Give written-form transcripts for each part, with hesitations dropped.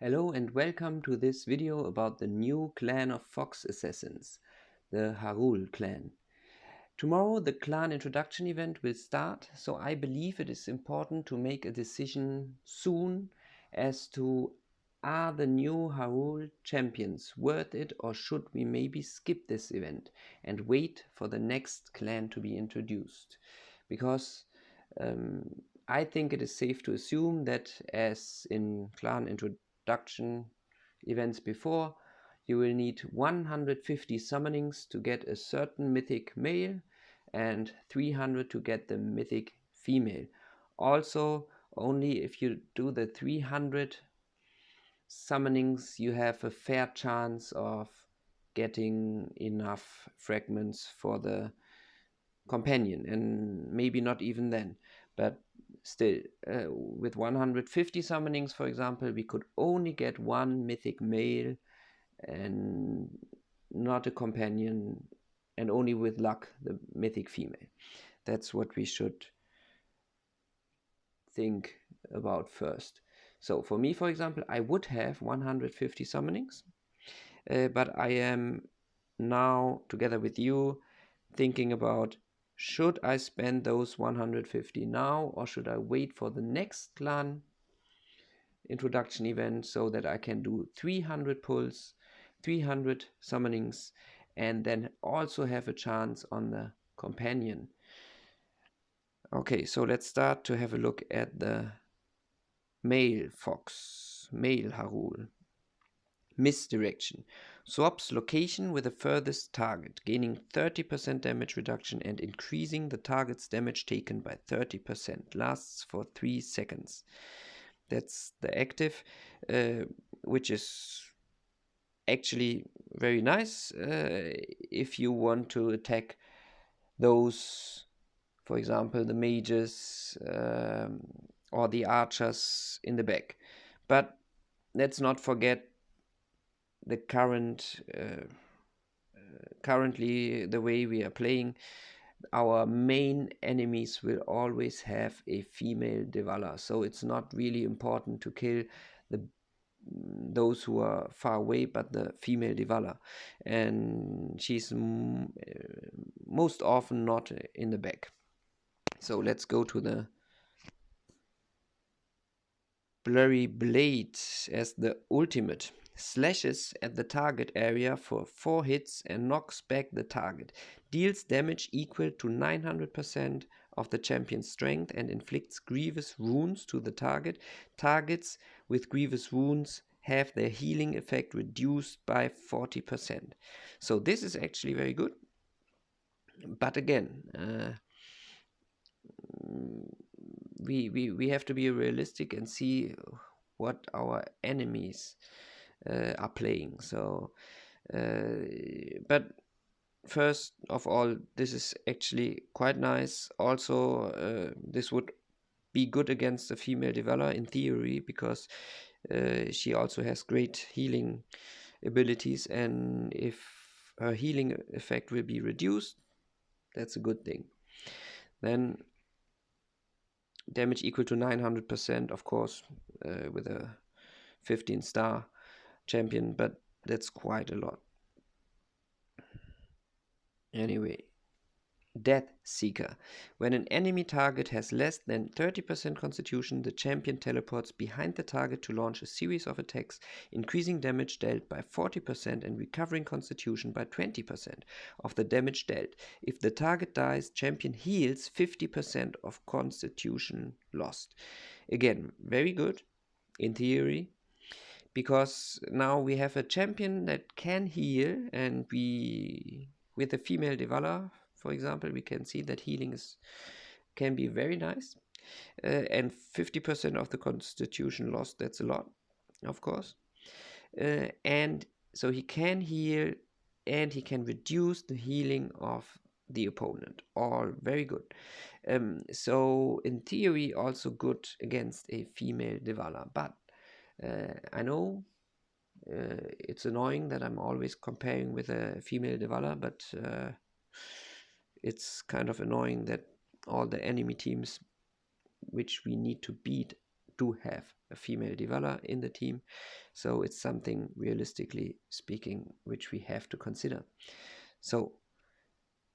Hello and welcome to this video about the new clan of fox assassins, the Harul clan. Tomorrow the clan introduction event will start, so I believe it is important to make a decision soon as to are the new Harul champions worth it, or should we maybe skip this event and wait for the next clan to be introduced? Because I think it is safe to assume that, as in clan introduction events before, you will need 150 summonings to get a certain mythic male and 300 to get the mythic female. Also, only if you do the 300 summonings, you have a fair chance of getting enough fragments for the companion, and maybe not even then. But still, with 150 summonings, for example, we could only get one mythic male and not a companion, and only with luck the mythic female. That's what we should think about first. So for me, for example, I would have 150 summonings, but I am now, together with you, thinking about, should I spend those 150 now, or should I wait for the next clan introduction event so that I can do 300 pulls, 300 summonings, and then also have a chance on the companion. Okay, so let's start to have a look at the male fox, male Harul. Misdirection. Swaps location with the furthest target, gaining 30% damage reduction and increasing the target's damage taken by 30%. Lasts for 3 seconds. That's the active, which is actually very nice if you want to attack those, for example, the mages or the archers in the back. But let's not forget the currently the way we are playing. Our main enemies will always have a female daevala, so it's not really important to kill those who are far away, but the female daevala, and she's most often not in the back. So let's go to the Blurry Blade as the ultimate. Slashes at the target area for 4 hits and knocks back the target. Deals damage equal to 900% of the champion's strength and inflicts grievous wounds to the target. Targets with grievous wounds have their healing effect reduced by 40%. So this is actually very good. But again, we have to be realistic and see what our enemies are playing. So but first of all, this is actually quite nice. Also, this would be good against the female daevala in theory, because she also has great healing abilities, and if her healing effect will be reduced, that's a good thing. Then damage equal to 900%, of course, with a 15-star champion, but that's quite a lot. Anyway, Death Seeker. When an enemy target has less than 30% constitution, the champion teleports behind the target to launch a series of attacks, increasing damage dealt by 40% and recovering constitution by 20% of the damage dealt. If the target dies, champion heals 50% of constitution lost. Again, very good in theory, because now we have a champion that can heal, and we, with the female daevala, for example, we can see that healing can be very nice. And 50% of the constitution lost, that's a lot, of course. And so he can heal, and he can reduce the healing of the opponent. All very good. So in theory, also good against a female daevala. But I know it's annoying that I'm always comparing with a female daevala, but it's kind of annoying that all the enemy teams which we need to beat do have a female daevala in the team. So it's something, realistically speaking, which we have to consider. So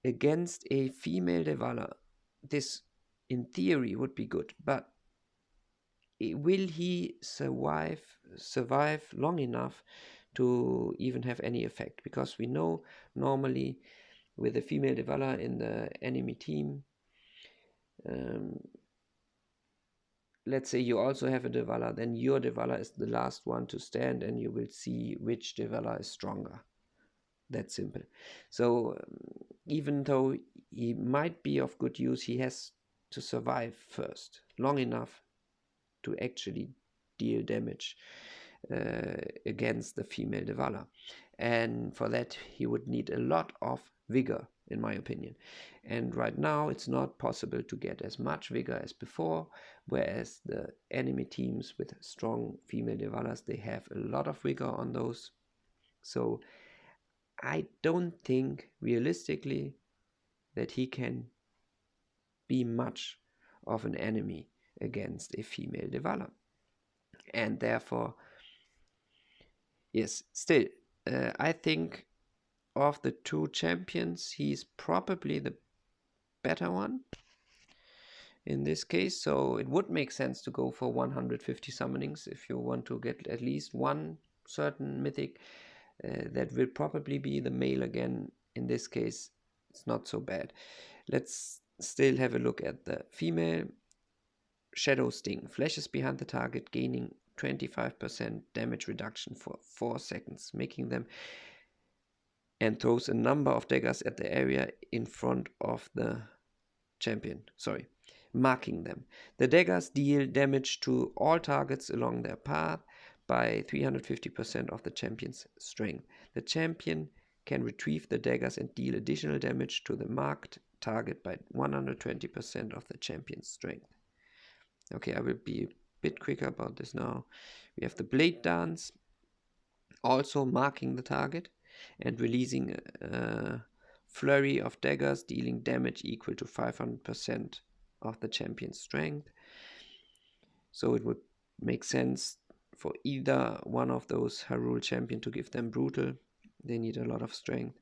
against a female daevala, this in theory would be good, but will he survive long enough to even have any effect? Because we know normally with a female daevala in the enemy team, let's say you also have a daevala, then your daevala is the last one to stand, and you will see which daevala is stronger. That's simple. So even though he might be of good use, he has to survive first long enough to actually deal damage against the female daevala. And for that he would need a lot of vigor, in my opinion. And right now it's not possible to get as much vigor as before, whereas the enemy teams with strong female daevalas, they have a lot of vigor on those. So I don't think realistically that he can be much of an enemy against a female daevala. And therefore, yes, still, I think of the two champions, he's probably the better one in this case. So it would make sense to go for 150 summonings if you want to get at least one certain mythic. That will probably be the male again. In this case, it's not so bad. Let's still have a look at the female. Shadow Sting flashes behind the target, gaining 25% damage reduction for 4 seconds, making them, and throws a number of daggers at the area in front of the champion, marking them. The daggers deal damage to all targets along their path by 350% of the champion's strength. The champion can retrieve the daggers and deal additional damage to the marked target by 120% of the champion's strength. Okay, I will be a bit quicker about this now. We have the blade dance, also marking the target and releasing a flurry of daggers, dealing damage equal to 500% of the champion's strength. So it would make sense for either one of those Harul champion to give them brutal. They need a lot of strength.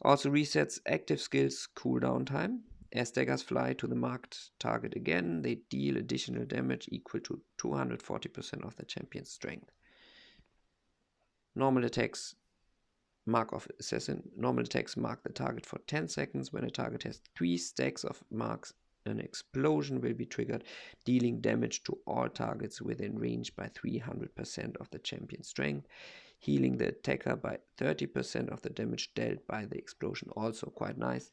Also resets active skills cooldown time. As daggers fly to the marked target again, they deal additional damage equal to 240% of the champion's strength. Normal attacks mark of assassin. Normal attacks mark the target for 10 seconds. When a target has 3 stacks of marks, an explosion will be triggered, dealing damage to all targets within range by 300% of the champion's strength, healing the attacker by 30% of the damage dealt by the explosion. Also quite nice.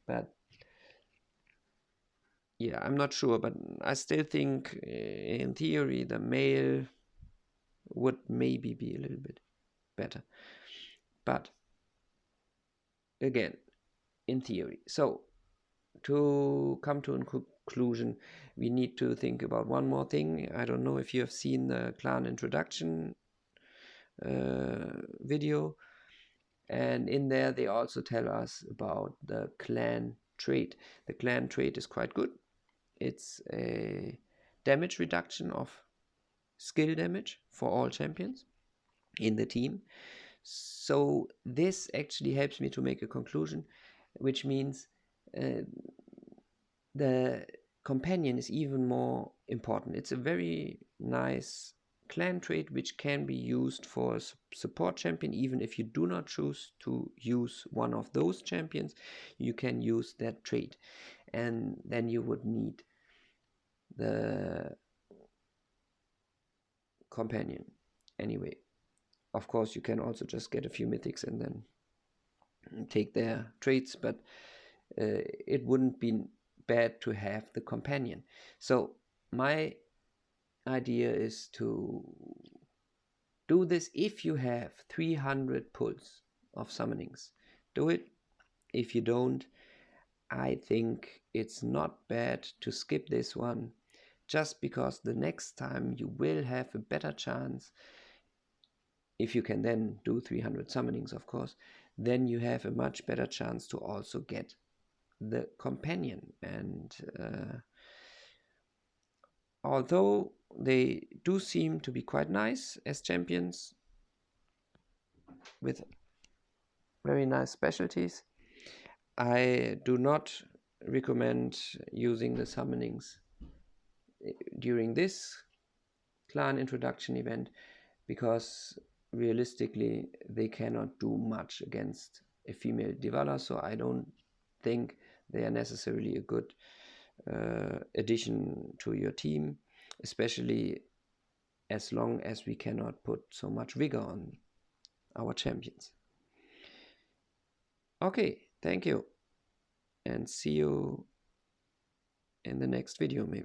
But yeah, I'm not sure, but I still think in theory the male would maybe be a little bit better. But again, in theory. So to come to a conclusion, we need to think about one more thing. I don't know if you have seen the clan introduction video, and in there they also tell us about the clan trait. The clan trait is quite good. It's a damage reduction of skill damage for all champions in the team. So this actually helps me to make a conclusion, which means the companion is even more important. It's a very nice clan trait which can be used for a support champion. Even if you do not choose to use one of those champions, you can use that trait, and then you would need the companion anyway. Of course, you can also just get a few mythics and then take their traits, but it wouldn't be bad to have the companion. So my idea is to do this. If you have 300 pulls of summonings, do it. If you don't, I think it's not bad to skip this one, just because the next time you will have a better chance, if you can then do 300 summonings, of course, then you have a much better chance to also get the companion. And although they do seem to be quite nice as champions with very nice specialties. I do not recommend using the summonings during this clan introduction event because realistically they cannot do much against a female daevala, so I don't think they are necessarily a good addition to your team, especially as long as we cannot put so much vigor on our champions. Okay, thank you, and see you in the next video maybe.